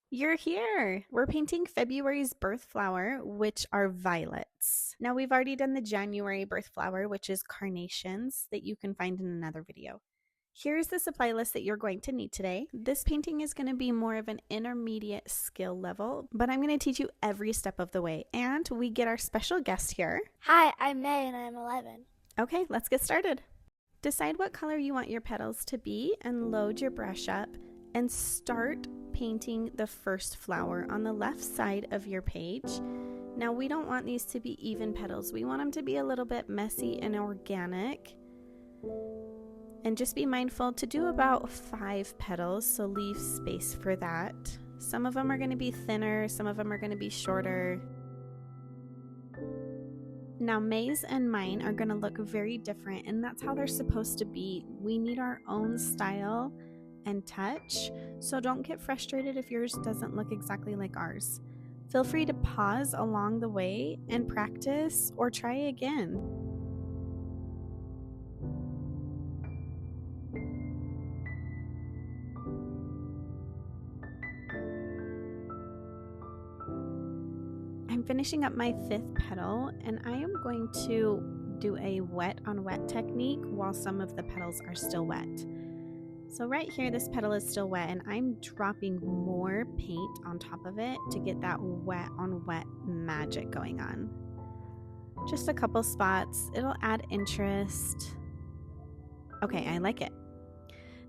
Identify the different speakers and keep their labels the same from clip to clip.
Speaker 1: You're here. We're painting February's birth flower, which are violets. Now, we've already done the January birth flower, which is carnations, that you can find in another video. Here's the supply list that you're going to need today. This painting is going to be more of an intermediate skill level, but I'm going to teach you every step of the way. And we get our special guest here.
Speaker 2: Hi, I'm May and I'm 11.
Speaker 1: Okay, let's get started. Decide what color you want your petals to be and load your brush up and start painting the first flower on the left side of your page. Now, we don't want these to be even petals. We want them to be a little bit messy and organic. And just be mindful to do about 5 petals, so leave space for that. Some of them are going to be thinner, some of them are going to be shorter. Now, May's and mine are going to look very different, and that's how they're supposed to be. We need our own style and touch, so don't get frustrated if yours doesn't look exactly like ours. Feel free to pause along the way and practice or try again. I'm finishing up my 5th petal, and I am going to do a wet on wet technique while some of the petals are still wet. So right here, this petal is still wet, and I'm dropping more paint on top of it to get that wet on wet magic going on. Just a couple spots. It'll add interest. Okay, I like it.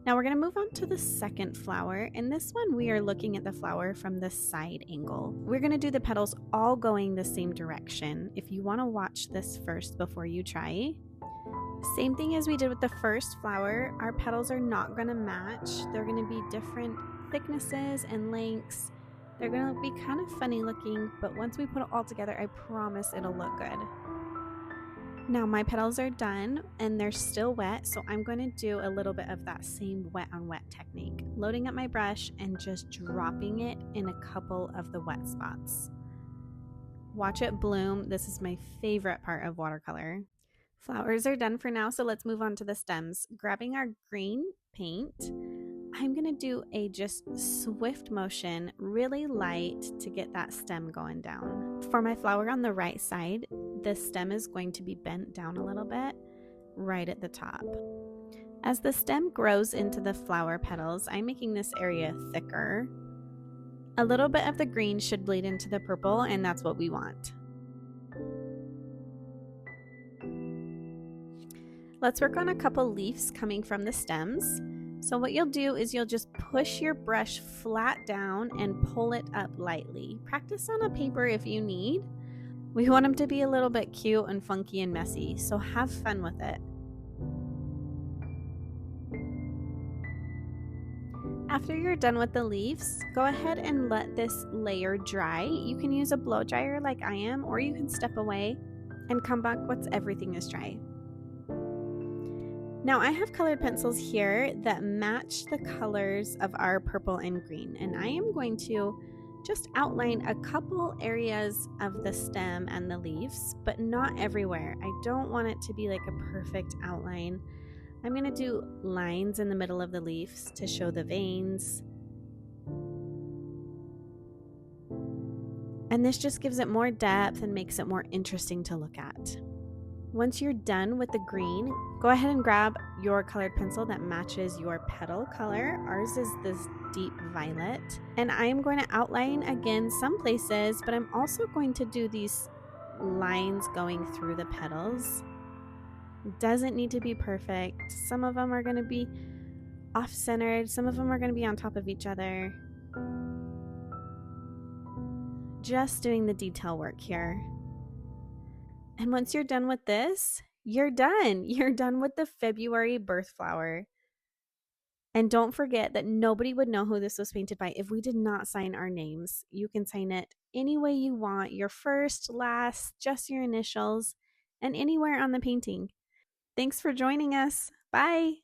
Speaker 1: Now we're going to move on to the second flower. In this one, we are looking at the flower from the side angle. We're going to do the petals all going the same direction. If you want to watch this first before you try. Same thing as we did with the first flower, our petals are not going to match. They're going to be different thicknesses and lengths. They're going to be kind of funny looking, but once we put it all together, I promise it'll look good. Now my petals are done and they're still wet, so I'm going to do a little bit of that same wet on wet technique, loading up my brush and just dropping it in a couple of the wet spots. Watch it bloom. This is my favorite part of watercolor. Flowers are done for now, so let's move on to the stems. Grabbing our green paint, I'm going to do a just swift motion, really light, to get that stem going down. For my flower on the right side, the stem is going to be bent down a little bit right at the top. As the stem grows into the flower petals, I'm making this area thicker. A little bit of the green should bleed into the purple, and that's what we want. Let's work on a couple leaves coming from the stems. So what you'll do is you'll just push your brush flat down and pull it up lightly. Practice on a paper if you need. We want them to be a little bit cute and funky and messy, so have fun with it. After you're done with the leaves, go ahead and let this layer dry. You can use a blow dryer like I am, or you can step away and come back once everything is dry. Now I have colored pencils here that match the colors of our purple and green, and I am going to just outline a couple areas of the stem and the leaves, but not everywhere. I don't want it to be like a perfect outline. I'm going to do lines in the middle of the leaves to show the veins. And this just gives it more depth and makes it more interesting to look at. Once you're done with the green, go ahead and grab your colored pencil that matches your petal color. Ours is this deep violet. And I am going to outline again some places, but I'm also going to do these lines going through the petals. It doesn't need to be perfect. Some of them are going to be off-centered. Some of them are going to be on top of each other. Just doing the detail work here. And once you're done with this, you're done. You're done with the February birth flower. And don't forget that nobody would know who this was painted by if we did not sign our names. You can sign it any way you want, your first, last, just your initials, and anywhere on the painting. Thanks for joining us. Bye.